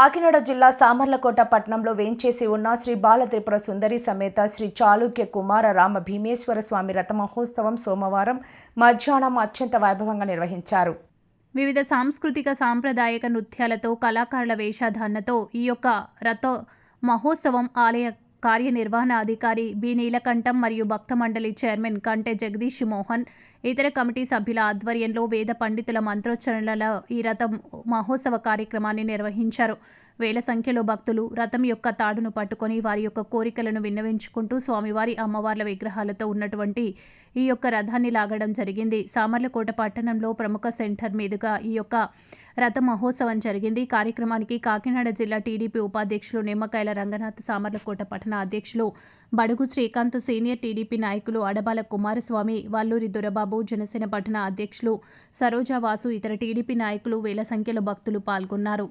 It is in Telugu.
కాకినాడ జిల్లా సామర్లకోట పట్టణంలో వేంచేసి ఉన్న శ్రీ బాల త్రిపుర సుందరి సమేత శ్రీ చాళుక్య కుమార రామ భీమేశ్వర స్వామి రథ మహోత్సవం సోమవారం మధ్యాహ్నం అత్యంత వైభవంగా నిర్వహించారు. వివిధ సాంస్కృతిక సాంప్రదాయక నృత్యాలతో కళాకారుల వేషధారణతో ఈ యొక్క రథ మహోత్సవం ఆలయ కార్యనిర్వహణాధికారి బి నీలకంఠం మరియు భక్త మండలి చైర్మన్ కంటె జగదీష్ మోహన్ ఇతర కమిటీ సభ్యుల ఆధ్వర్యంలో వేద పండితుల మంత్రోచ్చరణల ఈ రథ మహోత్సవ కార్యక్రమాన్ని నిర్వహించారు. వేల సంఖ్యలో భక్తులు రథం యొక్క తాడును పట్టుకొని వారి యొక్క కోరికలను విన్నవించుకుంటూ స్వామివారి అమ్మవార్ల విగ్రహాలతో ఉన్నటువంటి ఈ యొక్క రథాన్ని లాగడం జరిగింది. సామర్లకోట పట్టణంలో ప్రముఖ సెంటర్ మీదుగా ఈ యొక్క రథ మహోత్సవం జరిగింది. కార్యక్రమానికి కాకినాడ జిల్లా టీడీపీ ఉపాధ్యక్షులు నిమ్మకాయల రంగనాథ్, సామర్లకోట పట్టణ అధ్యక్షులు బడుగు శ్రీకాంత్, సీనియర్ టీడీపీ నాయకులు అడబాల కుమారస్వామి, వల్లూరి దొరబాబు, జనసేన పట్టణ అధ్యక్షులు సరోజా వాసు, ఇతర టీడీపీ నాయకులు వేల సంఖ్యలో భక్తులు పాల్గొన్నారు.